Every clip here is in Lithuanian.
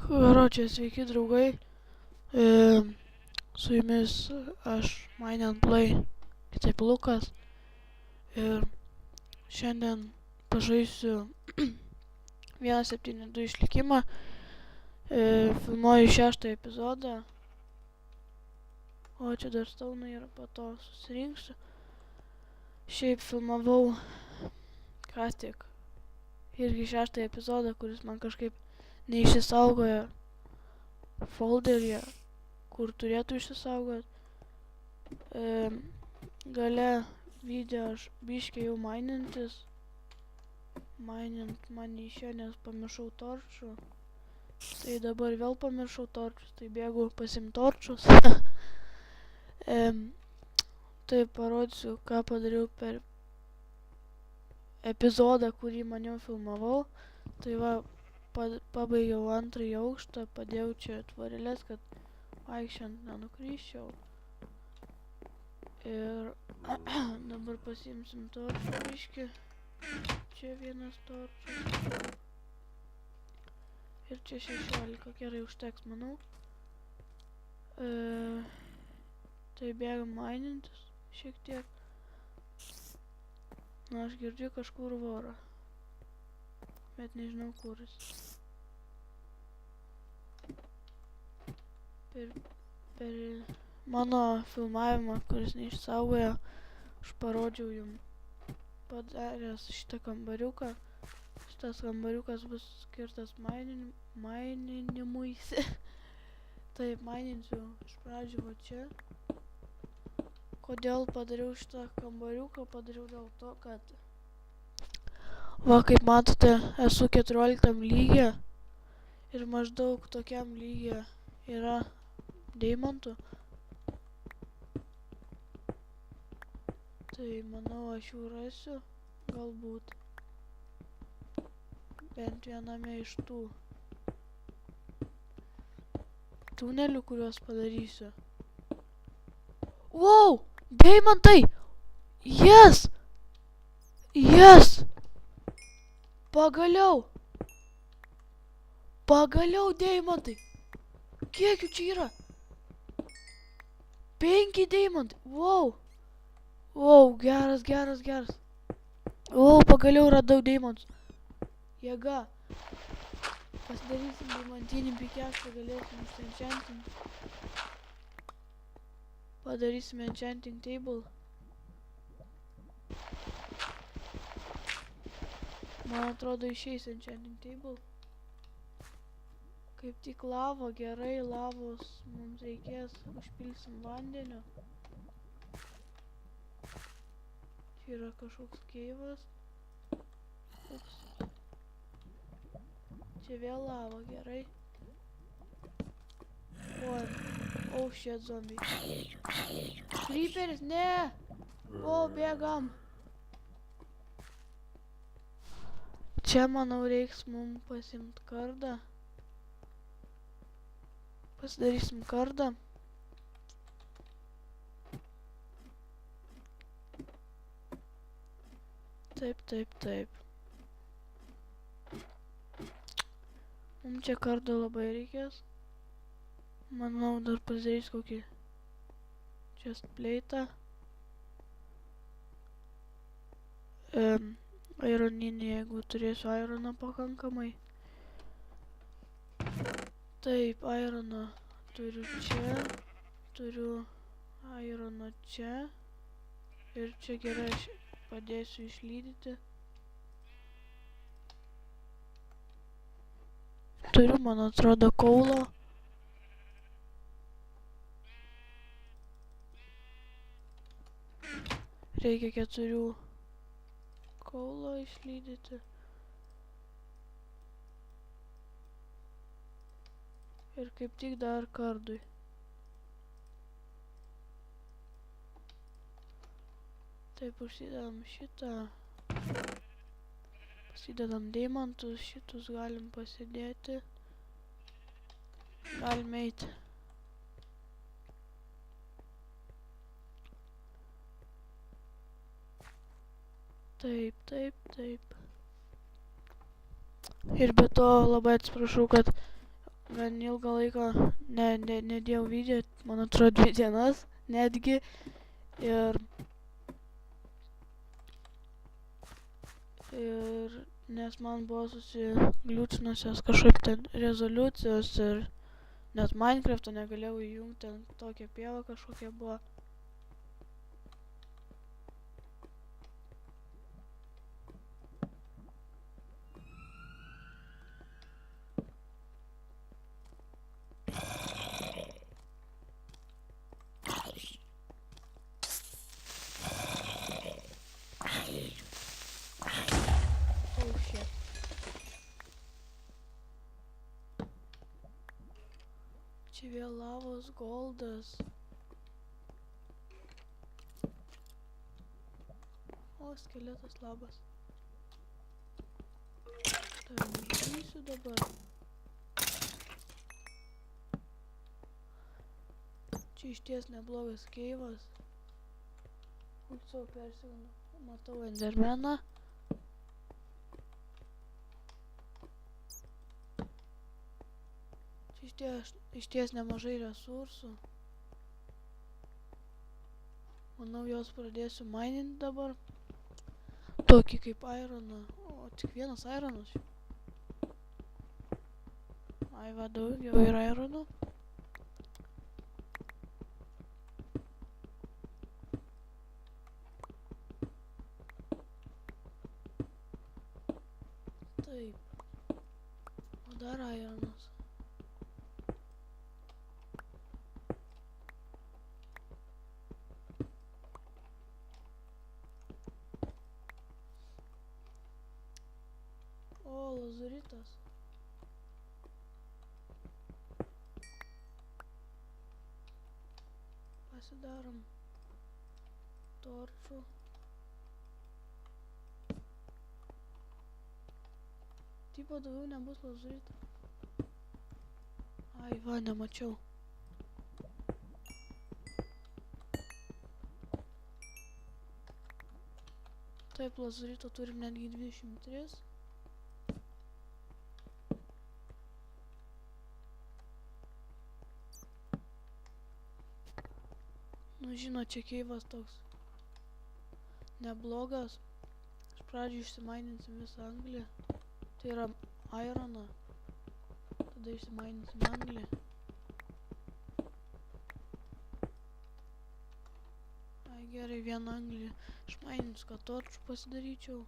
Karočią, sveiki draugai, e, su jumis aš Mine&Play, kitaip Lukas, ir šiandien pažaisiu 1.7.2 išlikimą, filmuoju 6 epizodą, o čia dar staunai ir po to susirinksiu. Šiaip filmavau ką tik irgi 6 epizodą, kuris man kažkaip neišsisaugojo folderyje, kur turėtų išsisaugoti. Gale video aš biškį jau mainintis. Mainint man neišėjo, nes pamiršau torčių. Tai dabar vėl pamiršau torčius, tai bėgu pasiimt torčius. Tai parodysiu, ką padariau per epizodą, kurį maniau filmavau. Tai va, pabaigiau 2 aukštą, padėjau čia tvorelės, kad vaikščiant nenukryščiau. Ir dabar pasiimsim torčių biškį. Čia vienas torčius. Ir čia 16, gerai užteks, manau. Tai bėgam mainintis šiek tiek. Na, aš girdžiu kažkur vorą, bet nežinau kuris. Per mano filmavimą, kuris neišsaugojo, aš parodžiau jums padaręs šitą kambariuką. Šitas kambariukas bus skirtas maininimuisi. Taip, maininsiu iš pradžių va čia. Kodėl padariau šitą kambariuką? Padariau dėl to, kad va, kaip matote, esu 14 lygyje ir maždaug tokiam lygyje yra deimantų. Tai manau, aš jų rasiu, galbūt bent viename iš tų tunelių, kuriuos padarysiu. Wow! Deimantai! Yes! Yes! Pagaliau! Pagaliau deimantai! Kiek jų čia yra? 5 deimantai! Wow! Wow, geras. Wow, pagaliau radau deimantus. Jėga. Pasidarysim deimantinį pikeksą, galėsim užtenchantinti. Padarysime enchanting table. Man atrodo, išeis enchanting table. Kaip tik lava, gerai, lavos mums reikės, užpilsim vandeniu. Čia yra kažkoks keivas. Ups. Čia vėl lava, gerai. Oh shit, zombiai. Creeperis, ne! O, bėgam. Čia, manau, reiks mums pasiimt kardą. Pasidarysim kardą. Taip. Mums čia kardo labai reikės. Manau, dar pasidarys kokį chest plate'ą. Ironinį, jeigu turėsiu ironą pakankamai. Taip, ironą turiu čia. Turiu ironą čia. Ir čia gerai aš padėsiu išlydyti. Turiu, man atrodo, kaulo. Reikia 4 kaulo išlydyti. Ir kaip tik dar kardui. Taip, užsidedam šitą. Pasidedam deimantus, šitus galim pasidėti. Galim eiti. Taip. Ir be to labai atsiprašau, kad gan ilgą laiką nedėjau video, man atrodo 2 dienas netgi. Ir nes man buvo susigliučinusios kažkaip ten rezoliucijos ir net Minecraft'o negalėjau įjungti, ten tokia pieva kažkokia buvo. Oh shit. Čia vėl lavos goldas. O, skeletas labas. Tai nužudysiu dabar. Čia išties neblogas keivas. Savo persigūnu. Matau endermeną. Čia išties nemažai resursų. Manau, jos pradėsiu mininti dabar. Tokį kaip ironą. O, tik vienas ironas. Ai, va, daugiau yra ironų. Taip. O dar ironas. O, lazuritas. Pasidarom torčų. Tipo daugiau nebus lazurito. Ai, va, nemačiau. Taip, lazurito turim netgi 23. Nu, žinot, čia keivas toks neblogas. Iš pradžių išsimaininsim visą anglį. Tai yra ironą. Tada išsimaininsim anglį. Ai, gerai, vieną anglį išmaininsiu, kad torčų pasidaryčiau.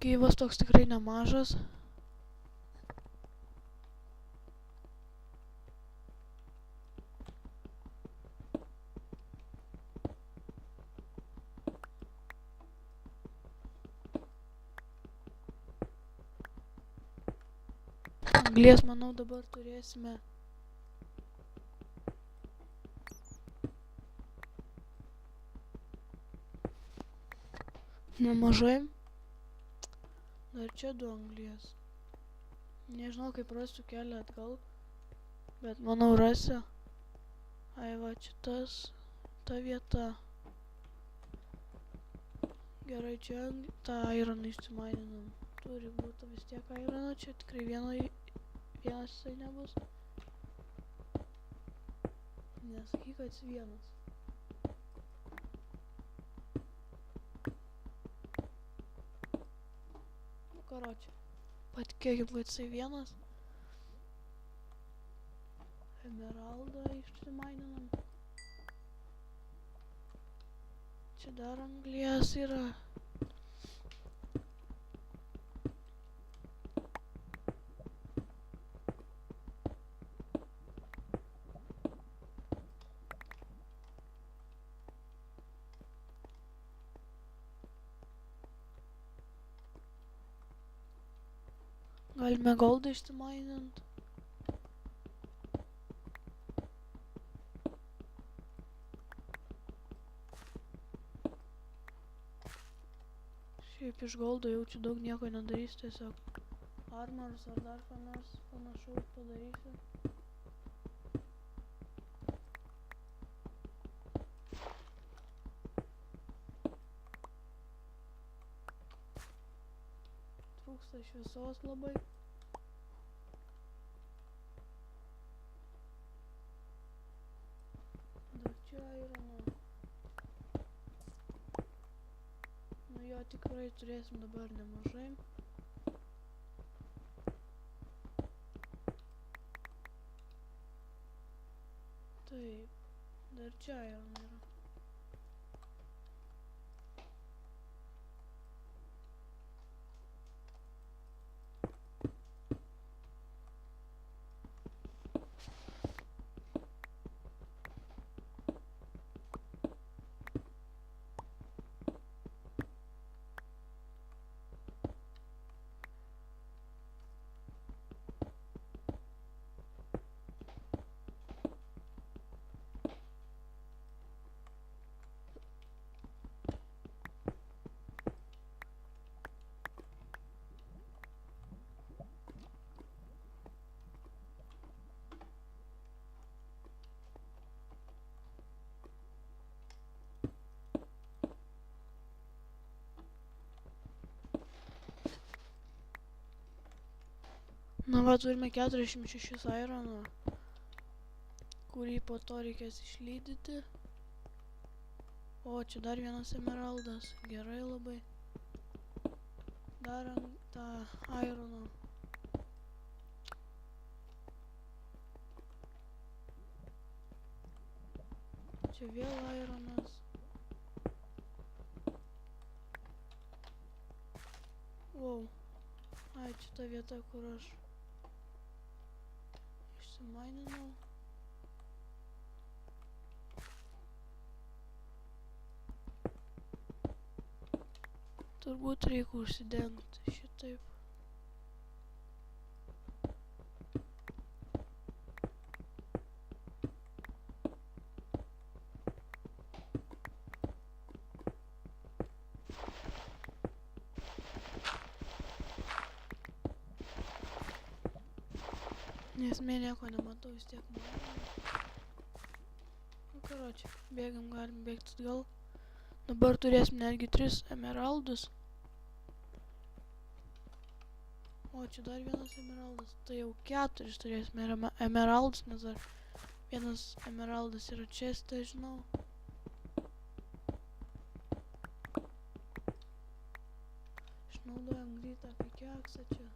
Keivas toks tikrai nemažas. Anglies, manau, dabar turėsime nemažai. Dar čia 2 anglies. Nežinau, kaip rasiu kelią atgal, bet manau rasiu. Ai, va, čia ta vieta. Gerai, čia tą ironą išsimaininam. Turi būti vis tiek ironą, čia tikrai vienas jisai nebus. Nesakyk, kad vienas. Karočią. Patikėkim, kad jisai vienas. Emeraldą išsimaininam. Čia dar anglies yra. Galime goldą išsimainint. Šiaip iš goldo jau čia daug nieko nedarys, tiesiog armors ar dar ką nors panašaus padarysiu. trūksta šviesos labai. Dar čia airono. Nu jo tikrai turėsim dabar nemažai. Taip, dar čia airono yra. Na va, turime 46 airono, kurį po to reikės išlydyti. O, čia dar vienas emeraldas, gerai labai. Dar tą airono. Čia vėl aironas. Wow. Ai, čia ta vieta, kur aš išsimaininau. Turbūt reikia užsidengti šitaip. Nesmė nieko nematau, vis tiek matau. Nu, karoči, bėgam, galim bėgti atgal. Dabar turėsim netgi 3 emeraldus. O, čia dar vienas emeraldas. Tai jau 4 turėsime emeraldus, nes dar vienas emeraldas yra česte, žinau. Išnaudojam greitą pikeksą čia.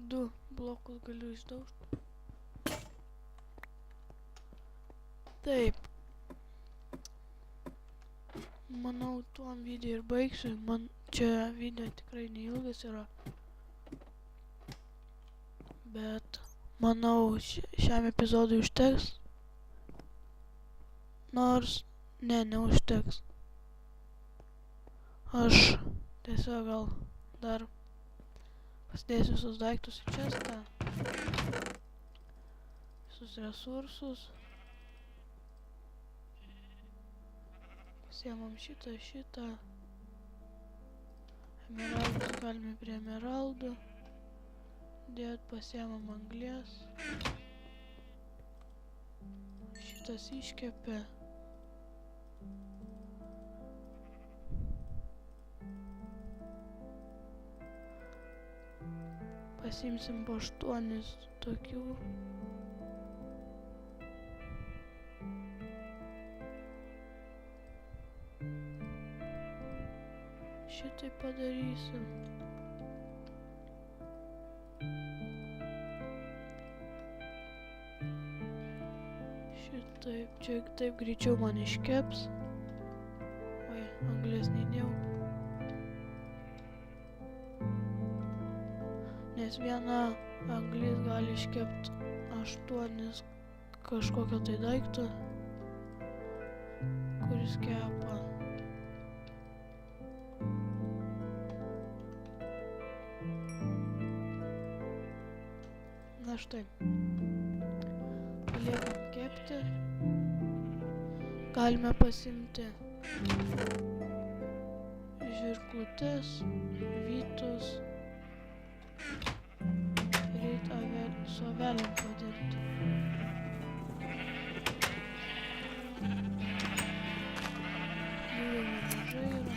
Du blokus galiu išdaužti. Taip. Manau, tuom video ir baigsiu. Man čia video tikrai neilgas yra. Bet manau, šiam epizodui užteks. Nors, neužteks. Aš tiesiog gal dar pasidėsiu visus daiktus į čestą. Visus resursus. Pasiemam šitą. Emeraldus galime prie emeraldų. Dėt pasiemam anglies. Šitas iškepė. Pasimsim po 8 tokių. Šitai padarysim. Šitaip, čia taip greičiau man iškeps. Oi, anglies neįdėjau. Nes viena anglis gali iškepti 8 kažkokio tai daikto, kuris kepa. Na štai. Paliekam kepti. galime pasiimti žirklutes, vytus, reikia su avelėm padirbti. Jų jau nemažai yra.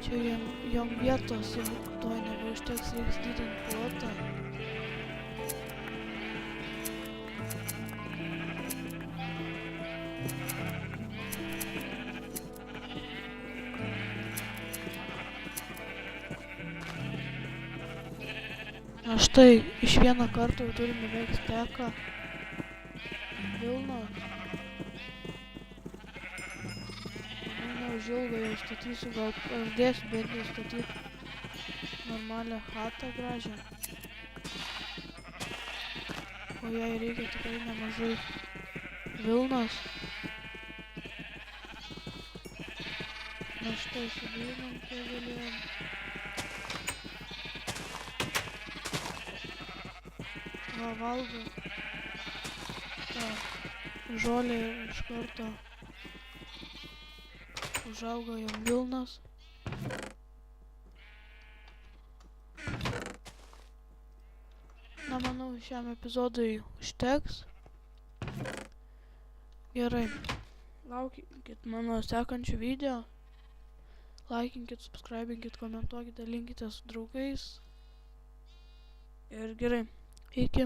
Čia jom vietos jau to nebeužteks, reiks didinti plotą. Na štai, iš vieno karto jau turime beveik steką vilnos. Neužilgo jau statysiu, gal pradėsiu bent jau statyti normalią chatą gražią. O jai reikia tikrai nemažai vilnos. Na štai, sudėjom kiek galėjom. Va, valgo tą žolę ir iš karto užaugo jom vilnos. Na, manau, šiam epizodui užteks. Gerai. Laukit mano sekančių video. Laikinkit, subscribinkit, komentuokit, dalinkite su draugais. Ir gerai. Iki.